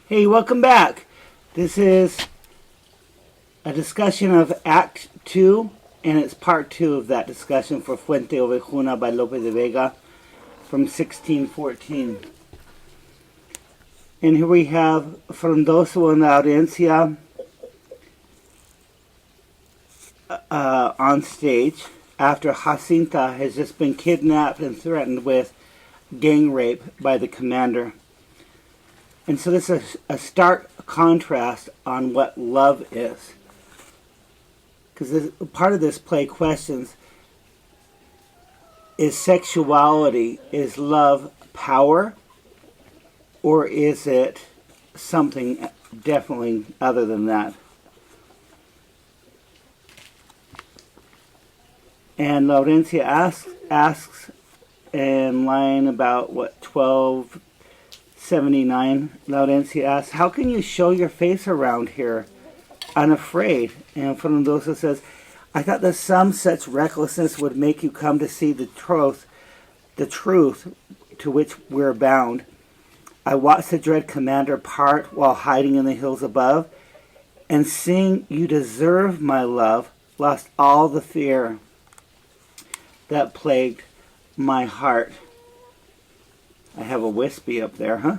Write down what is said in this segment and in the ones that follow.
Hey, welcome back. This is a discussion of Act 2, and it's part 2 of that discussion for Fuenteovejuna by Lope de Vega from 1614. And here we have Frondoso in la Audiencia on stage after Jacinta has just been kidnapped and threatened with gang rape by the commander. And so this is a stark contrast on what love is. Because part of this play questions, is sexuality, is love power, or is it something definitely other than that? And Laurencia asks in line about, 1279, Laurencia asks, how can you show your face around here unafraid? And Frondoso says, I thought that some such recklessness would make you come to see the truth to which we're bound. I watched the dread commander part while hiding in the hills above, and seeing you deserve my love, lost all the fear that plagued my heart. I have a wispy up there, huh?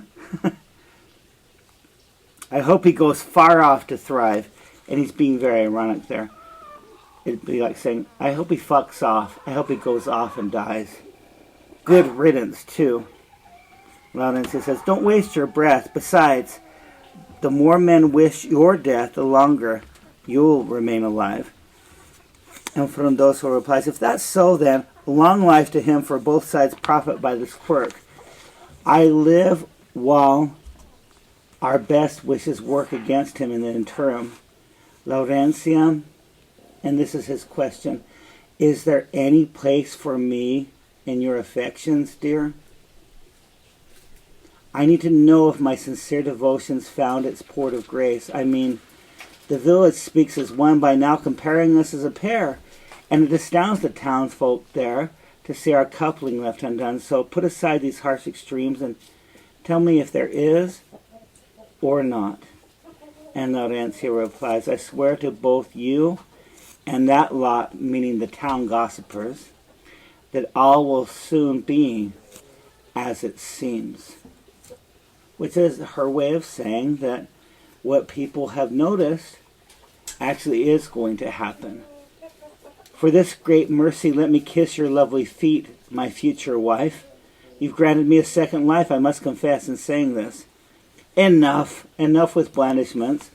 I hope he goes far off to thrive. And he's being very ironic there. It'd be like saying, I hope he fucks off. I hope he goes off and dies. Good riddance, too. Laurencia says, don't waste your breath. Besides, the more men wish your death, the longer you'll remain alive. And Frondoso replies, if that's so, then long life to him, for both sides profit by this quirk. I live while our best wishes work against him in the interim. Laurencia, and this is his question, is there any place for me in your affections, dear? I need to know if my sincere devotions found its port of grace. I mean, the village speaks as one by now, comparing us as a pair, and it astounds the townsfolk there to see our coupling left undone. So put aside these harsh extremes and tell me if there is or not. And Laurencia replies, I swear to both you and that lot, meaning the town gossipers, that all will soon be as it seems. Which is her way of saying that what people have noticed actually is going to happen. For this great mercy, let me kiss your lovely feet, my future wife. You've granted me a second life, I must confess in saying this. Enough with blandishments.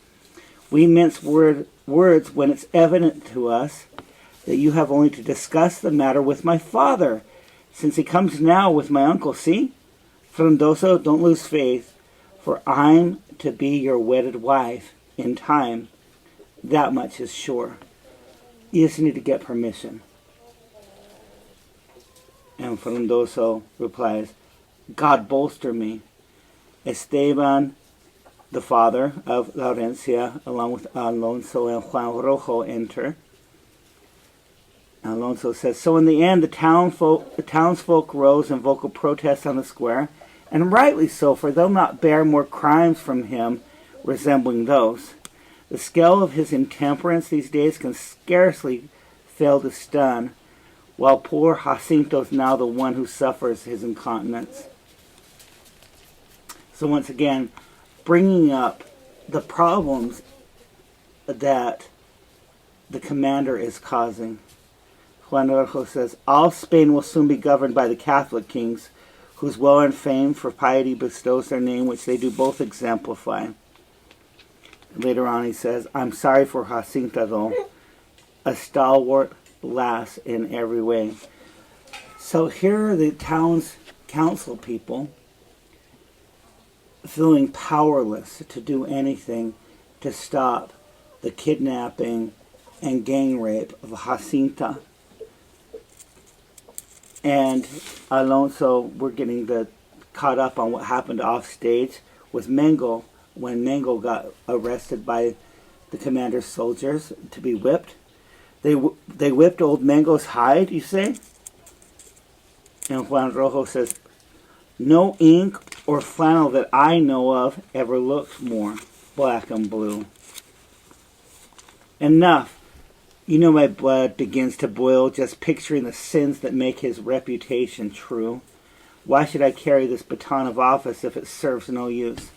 We mince words when it's evident to us that you have only to discuss the matter with my father, since he comes now with my uncle, see? Frondoso, don't lose faith, for I'm to be your wedded wife in time. That much is sure. You just need to get permission. And Frondoso replies, God bolster me. Esteban, the father of Laurencia, along with Alonso and Juan Rojo, enter. Alonso says, so in the end, the townsfolk rose in vocal protest on the square, and rightly so, for they'll not bear more crimes from him resembling those. The scale of his intemperance these days can scarcely fail to stun, while poor Jacinto's now the one who suffers his incontinence. So once again, bringing up the problems that the commander is causing. Juan Rojo says, all Spain will soon be governed by the Catholic kings, whose well-earned fame for piety bestows their name, which they do both exemplify. Later on he says, I'm sorry for Jacinta, though, a stalwart lass in every way. So here are the town's council people feeling powerless to do anything to stop the kidnapping and gang rape of Jacinta. And Alonso, we're getting caught up on what happened off stage with Mango, when Mango got arrested by the commander's soldiers to be whipped. They whipped old Mango's hide, you say? And Juan Rojo says, No ink or flannel that I know of ever looked more black and blue. Enough. You know my blood begins to boil just picturing the sins that make his reputation true. Why should I carry this baton of office if it serves no use?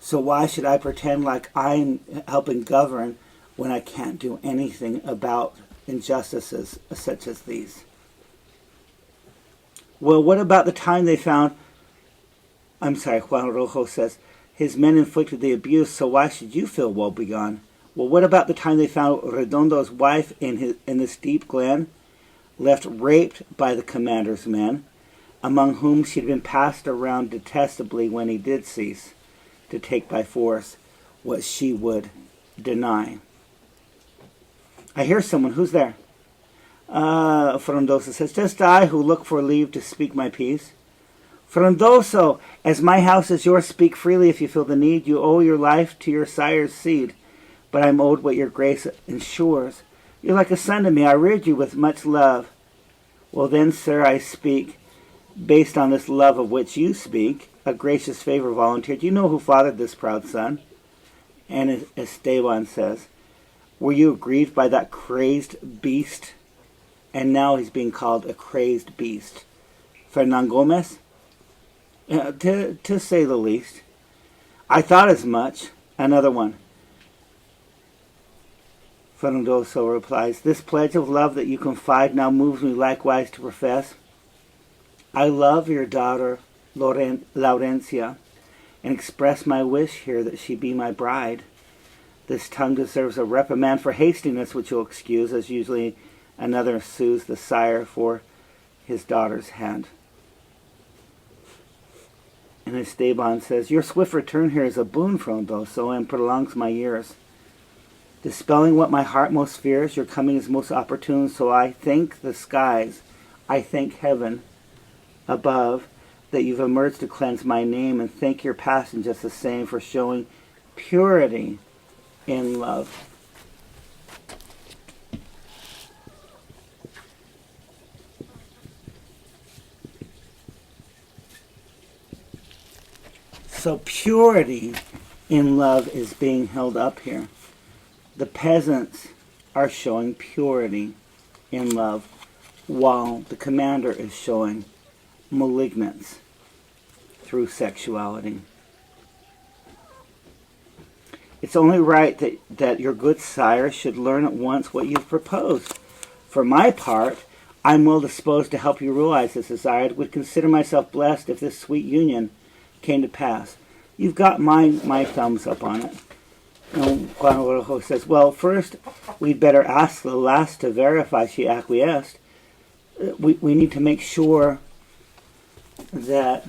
So why should I pretend like I'm helping govern when I can't do anything about injustices such as these? Well, what about the time they found... Juan Rojo says, his men inflicted the abuse, so why should you feel woebegone? Well, what about the time they found Redondo's wife in this deep glen, left raped by the commander's men, among whom she'd been passed around detestably when he did cease to take by force what she would deny? I hear someone. Who's there? Frondoso says, just I who look for leave to speak my piece. Frondoso, as my house is yours, speak freely if you feel the need. You owe your life to your sire's seed, but I'm owed what your grace ensures. You're like a son to me. I reared you with much love. Well then, sir, I speak, based on this love of which you speak, a gracious favor volunteered. Do you know who fathered this proud son? And Esteban says, were you aggrieved by that crazed beast? And now he's being called a crazed beast. Fernan Gomez? To say the least. I thought as much. Another one. Frondoso replies, this pledge of love that you confide now moves me likewise to profess. I love your daughter, Laurencia, and express my wish here that she be my bride. This tongue deserves a reprimand for hastiness, which you'll excuse, as usually another sues the sire for his daughter's hand. And Esteban says, your swift return here is a boon, Frondoso, and prolongs my years. Dispelling what my heart most fears, your coming is most opportune, so I thank the skies, I thank heaven above, that you've emerged to cleanse my name, and thank your passion just the same for showing purity in love. So purity in love is being held up here. The peasants are showing purity in love, while the commander is showing malignance through sexuality. It's only right that your good sire should learn at once what you've proposed. For my part, I'm well disposed to help you realize this desire. I would consider myself blessed if this sweet union came to pass. You've got my thumbs up on it. And Juan Rojo says, well, first, we'd better ask the last to verify she acquiesced. We need to make sure that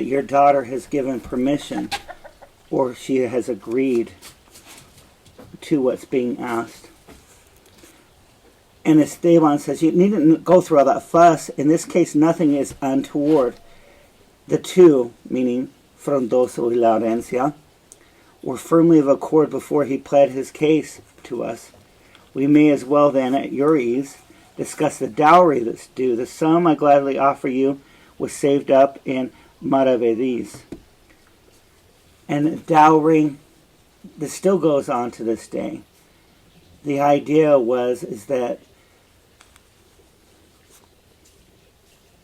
your daughter has given permission or she has agreed to what's being asked. And Esteban says, you needn't go through all that fuss. In this case, nothing is untoward. The two, meaning Frondoso y Laurencia, were firmly of accord before he pled his case to us. We may as well then, at your ease, discuss the dowry that's due. The sum I gladly offer you was saved up in Maravedís. And dowry, this still goes on to this day. The idea is that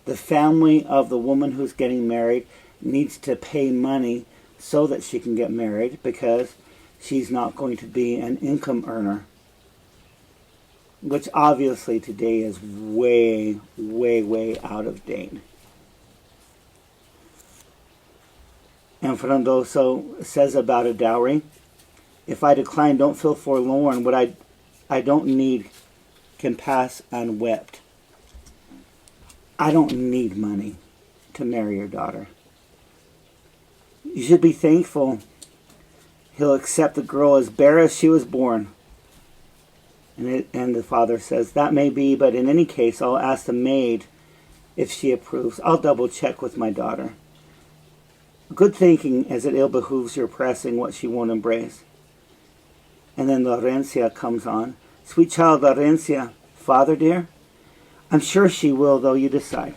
the family of the woman who's getting married needs to pay money so that she can get married because she's not going to be an income earner. Which obviously today is way, way, way out of date. And Frondoso says about a dowry, if I decline, don't feel forlorn. What I don't need can pass unwept. I don't need money to marry your daughter. You should be thankful he'll accept the girl as bare as she was born. And the father says, that may be, but in any case, I'll ask the maid if she approves. I'll double check with my daughter. good thinking, as it ill behooves your pressing what she won't embrace. And then Laurencia comes on. Sweet child Laurencia, father dear, I'm sure she will, though you decide.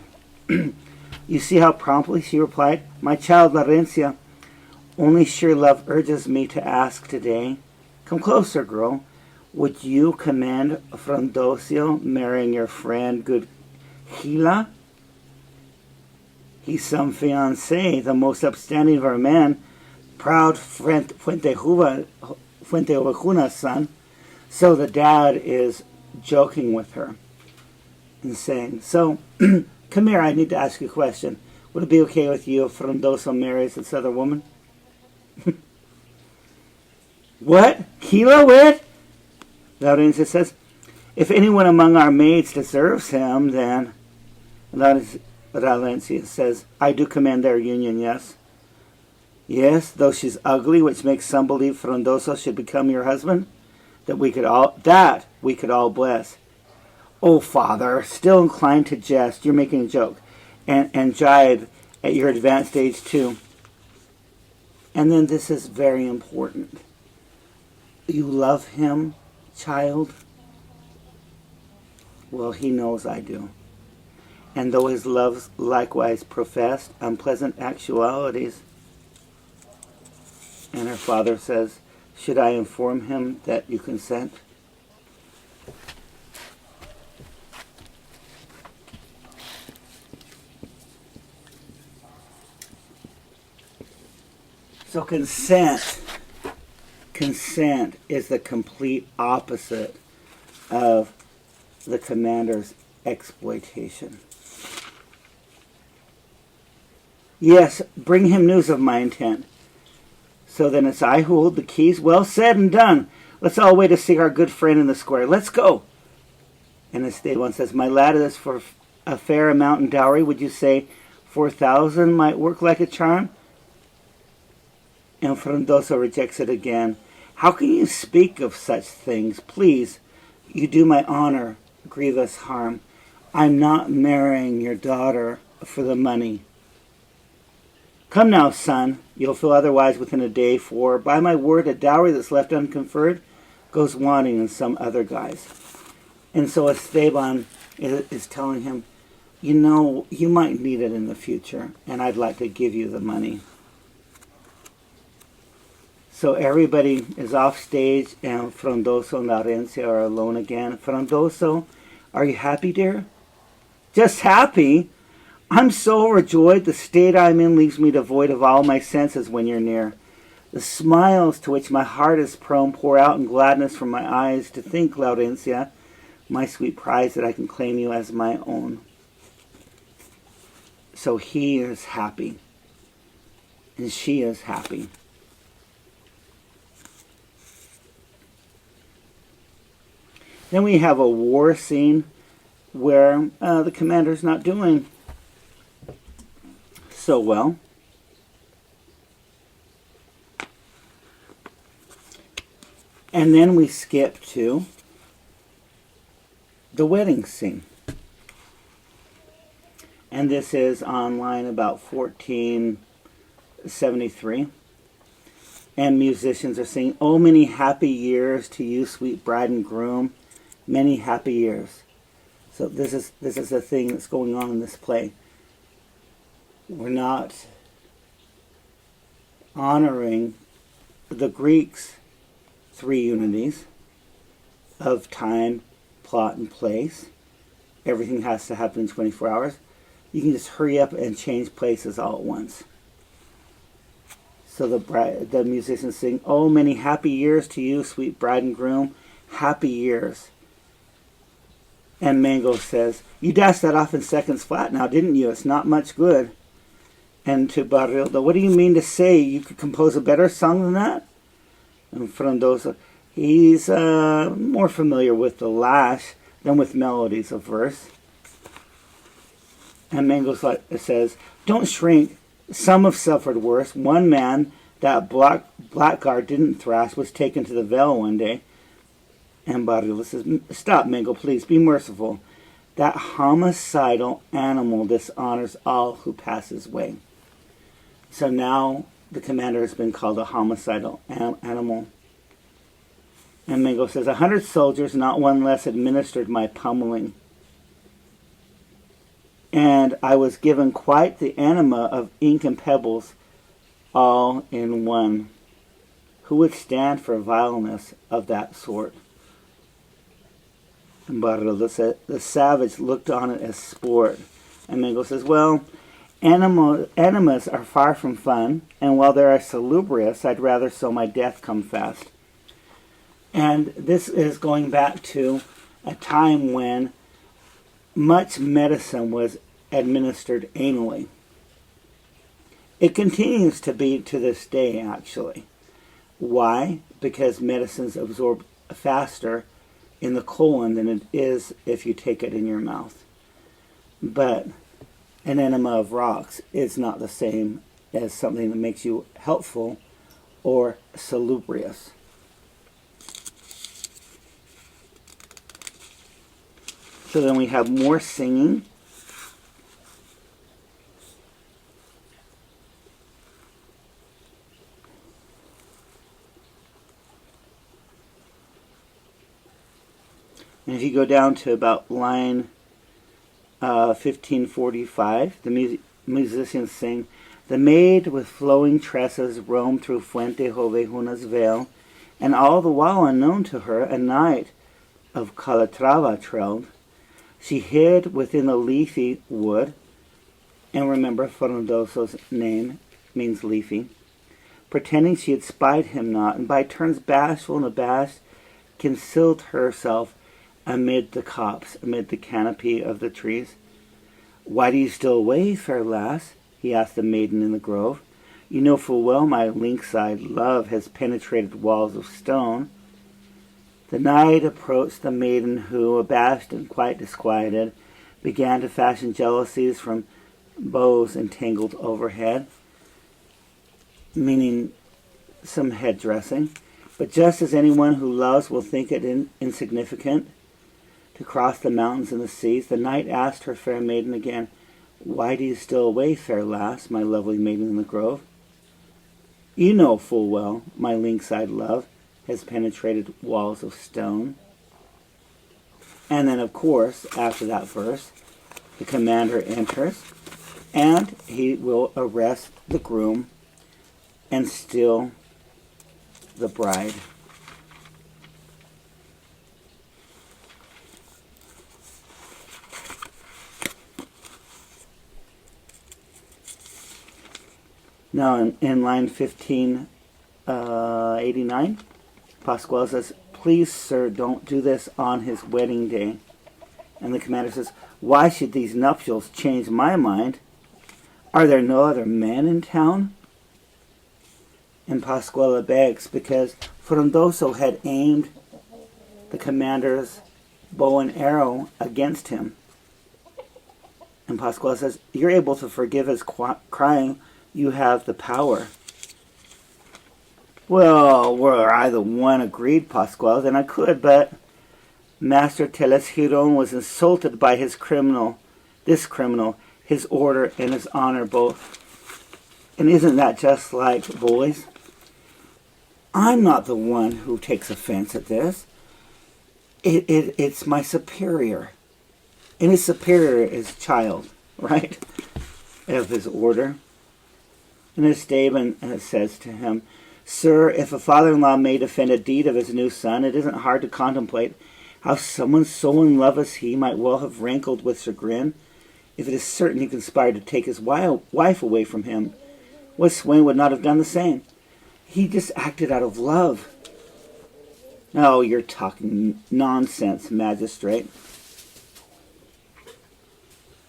You see how promptly she replied, my child Laurencia, only sheer love urges me to ask today. Come closer, girl. Would you command Frondosio marrying your friend, good Gila? He's some fiancé, the most upstanding of our men, proud Fuenteovejuna's son. So the dad is joking with her and saying, so, come here, I need to ask you a question. Would it be okay with you if Frondoso marries this other woman? What? Gila would? Laurencia says, if anyone among our maids deserves him, then... Laurencia says, I do commend their union, yes. Yes, though she's ugly, which makes some believe Frondoso should become your husband, that we could all bless. Oh, father, still inclined to jest. You're making a joke. And jibe at your advanced age, too. And then this is very important. You love him, child? Well, he knows I do. And though his love's likewise professed unpleasant actualities. And her father says, should I inform him that you consent? So consent is the complete opposite of the commander's exploitation. Yes, bring him news of my intent. So then it's I who hold the keys. Well said and done. Let's all wait to see our good friend in the square. Let's go. And Esteban says, my lad, is for a fair amount in dowry. Would you say 4,000 might work like a charm? And Frondoso rejects it again. How can you speak of such things? Please, you do my honor grievous harm. I'm not marrying your daughter for the money. Come now, son, you'll feel otherwise within a day, for, by my word, a dowry that's left unconferred goes wanting in some other guise. And so Esteban is telling him, you know, you might need it in the future, and I'd like to give you the money. So everybody is off stage, and Frondoso and Laurencia are alone again. Frondoso, are you happy, dear? Just happy? I'm so overjoyed. The state I'm in leaves me devoid of all my senses when you're near. The smiles to which my heart is prone pour out in gladness from my eyes to think, Laurencia, my sweet prize, that I can claim you as my own. So he is happy, and she is happy. Then we have a war scene where the commander's not doing so well. And then we skip to the wedding scene. And this is on line about 1473. And musicians are singing, oh, many happy years to you, sweet bride and groom. Many happy years. So this is the thing that's going on in this play. We're not honoring the Greeks' three unities of time, plot, and place. Everything has to happen in 24 hours. You can just hurry up and change places all at once. So the musicians sing, oh, many happy years to you, sweet bride and groom. Happy years. And Mango says, you dashed that off in seconds flat now, didn't you? It's not much good. And to Barildo, what do you mean to say? You could compose a better song than that? And Frondoso, he's more familiar with the lash than with melodies of verse. And Mango says, don't shrink. Some have suffered worse. One man, that blackguard didn't thrash, was taken to the Vale one day. And Barildo says, stop, Mango, please, be merciful. That homicidal animal dishonors all who pass his way. So now the commander has been called a homicidal animal. And Mingo says, 100 soldiers, not one less, administered my pummeling. And I was given quite the anima of ink and pebbles, all in one. Who would stand for vileness of that sort? And Bardo said, the savage looked on it as sport. And Mingo says, well, enemas are far from fun, and while they are salubrious, I'd rather so my death come fast. And this is going back to a time when much medicine was administered anally. It continues to be to this day, actually. Why? Because medicines absorb faster in the colon than it is if you take it in your mouth. But an enema of rocks is not the same as something that makes you helpful or salubrious. So then we have more singing. And if you go down to about line 1545, the musicians sing, the maid with flowing tresses roamed through Fuenteovejuna's vale, and all the while unknown to her, a knight of Calatrava trailed. She hid within a leafy wood, and remember, Frondoso's name means leafy, pretending she had spied him not, and by turns bashful and abashed, concealed herself amid the copse, amid the canopy of the trees. Why do you still away, fair lass? He asked the maiden in the grove. You know full well my lynx-eyed love has penetrated walls of stone. The knight approached the maiden who, abashed and quite disquieted, began to fashion jealousies from bows entangled overhead, meaning some head dressing. But just as anyone who loves will think it insignificant to cross the mountains and the seas, the knight asked her fair maiden again, why do you still away, fair lass, my lovely maiden in the grove? You know full well my lynx-eyed love has penetrated walls of stone. And then, of course, after that verse, the commander enters, and he will arrest the groom and steal the bride. Now, in line 1589, Pascual says, please, sir, don't do this on his wedding day. And the commander says, why should these nuptials change my mind? Are there no other men in town? And Pascual begs, because Frondoso had aimed the commander's bow and arrow against him. And Pascual says, you're able to forgive his crying. You have the power. Well, were I the one, agreed Pascual, then I could, but Master Telesgiron was insulted by this criminal, his order and his honor both. And isn't that just like boys? I'm not the one who takes offense at this. It's my superior. And his superior is child, right? Of his order. And Esteban says to him, sir, if a father-in-law may defend a deed of his new son, it isn't hard to contemplate how someone so in love as he might well have rankled with chagrin if it is certain he conspired to take his wife away from him. What Swain would not have done the same. He just acted out of love. Oh, you're talking nonsense, magistrate.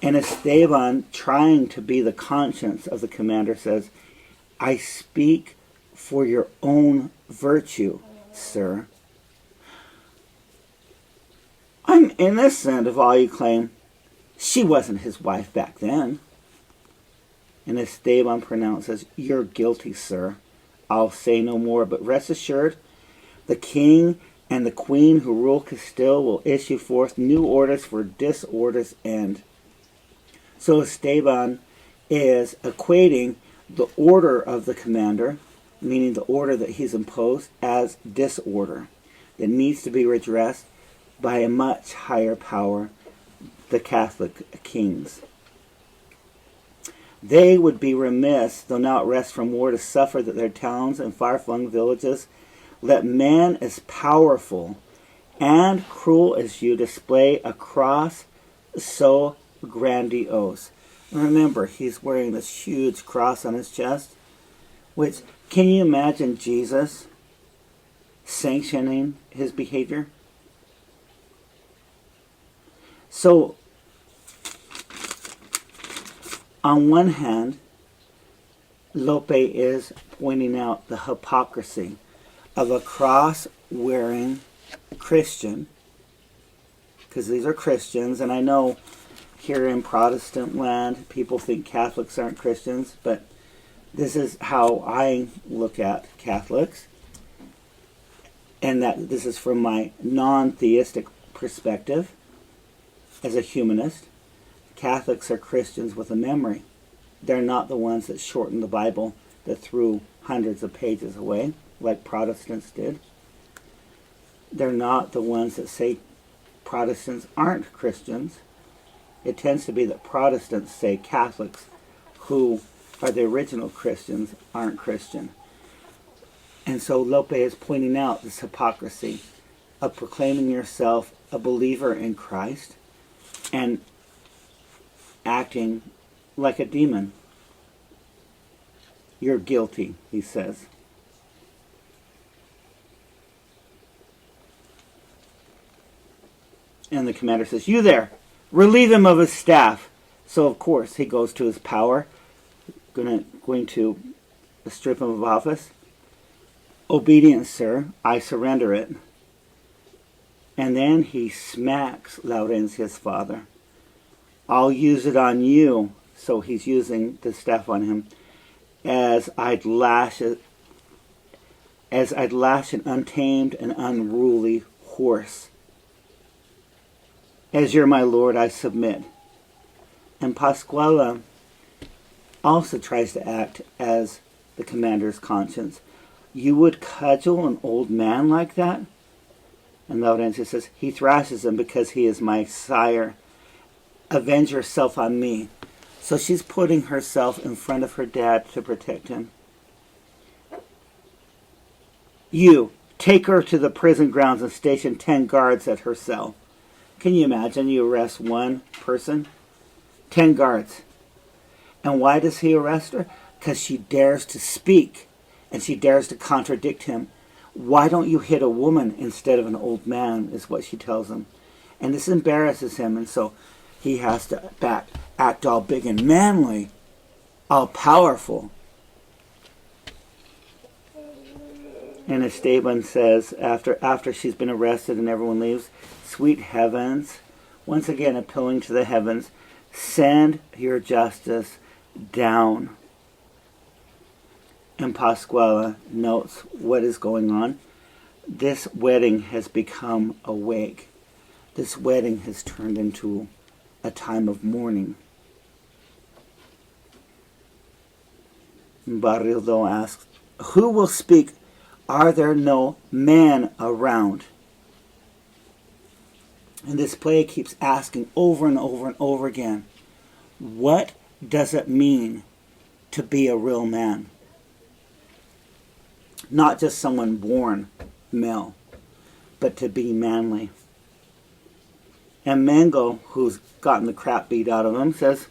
And Esteban, trying to be the conscience of the commander, says, I speak for your own virtue, sir. I'm innocent of all you claim. She wasn't his wife back then. And Esteban pronounces, you're guilty, sir. I'll say no more, but rest assured, the king and the queen who rule Castile will issue forth new orders for disorder's end. So Esteban is equating the order of the commander, meaning the order that he's imposed, as disorder that needs to be redressed by a much higher power, the Catholic kings. They would be remiss, though now at rest from war, to suffer that their towns and far-flung villages let man as powerful and cruel as you display a cross so grandiose. And remember, he's wearing this huge cross on his chest, which, can you imagine Jesus sanctioning his behavior? So, on one hand, Lope is pointing out the hypocrisy of a cross-wearing Christian, because these are Christians, and I know here in Protestant land people think Catholics aren't Christians, but this is how I look at Catholics, and that this is from my non-theistic perspective as a humanist. Catholics are Christians with a memory. They're not the ones that shortened the Bible, that threw hundreds of pages away, like Protestants did. They're not the ones that say Protestants aren't Christians. It tends to be that Protestants say Catholics, who are the original Christians, aren't Christian. And so Lope is pointing out this hypocrisy of proclaiming yourself a believer in Christ and acting like a demon. You're guilty, he says. And the commander says, "You there, relieve him of his staff." So of course he goes to his power, going to strip him of office. "Obedience, sir, I surrender it." And then he smacks Laurencia's father. "I'll use it on you." So he's using the staff on him. As I'd lash an untamed and unruly horse. "As you're my lord, I submit." And Pascuala also tries to act as the commander's conscience. "You would cudgel an old man like that?" And Laurencia says, "He thrashes him because he is my sire. Avenge yourself on me." So she's putting herself in front of her dad to protect him. "You, take her to the prison grounds and station 10 guards at her cell." Can you imagine? You arrest one person, 10 guards. And why does he arrest her? Because she dares to speak and she dares to contradict him. "Why don't you hit a woman instead of an old man?" is what she tells him. And this embarrasses him, and so he has to act all big and manly, all powerful. And Esteban says, after she's been arrested and everyone leaves, "Sweet heavens," once again appealing to the heavens, "send your justice down." And Pascuala notes what is going on. This wedding has become a wake. This wedding has turned into a time of mourning. Barrildo asks, "Who will speak? Are there no men around?" And this play keeps asking over and over and over again, what does it mean to be a real man? Not just someone born male, but to be manly. And Mango, who's gotten the crap beat out of him, says,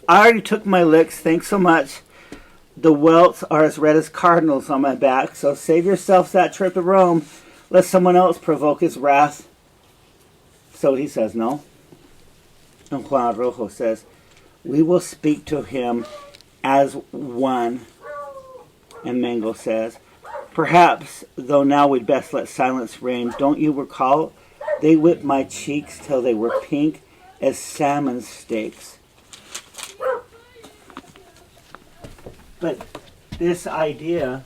"I already took my licks, thanks so much. The welts are as red as cardinals on my back, so save yourself that trip to Rome. Let someone else provoke his wrath." So he says no. And Juan Rojo says, "We will speak to him as one." And Mango says, "Perhaps, though now we'd best let silence reign. Don't you recall? They whipped my cheeks till they were pink as salmon steaks." But this idea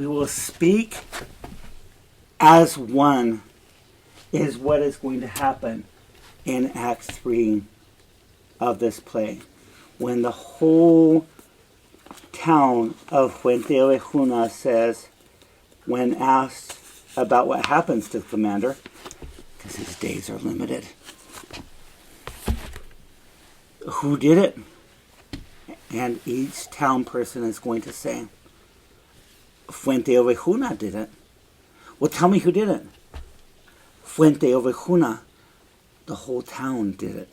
We will speak as one is what is going to happen in Act 3 of this play. When the whole town of Fuenteovejuna says, when asked about what happens to the commander, because his days are limited, who did it? And each town person is going to say, Fuenteovejuna did it. Well, tell me who did it. Fuenteovejuna, the whole town did it.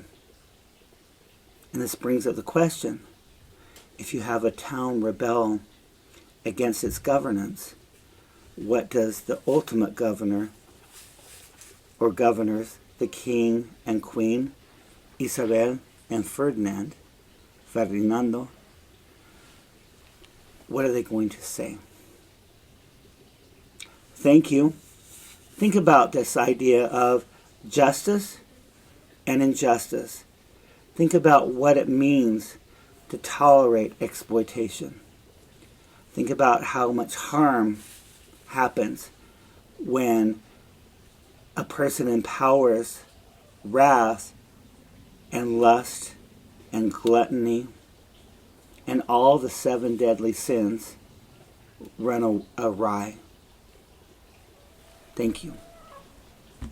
And this brings up the question, if you have a town rebel against its governance, what does the ultimate governor or governors, the king and queen, Isabel and Ferdinando, what are they going to say? Thank you. Think about this idea of justice and injustice. Think about what it means to tolerate exploitation. Think about how much harm happens when a person empowers wrath and lust and gluttony and all the 7 deadly sins run awry. Thank you.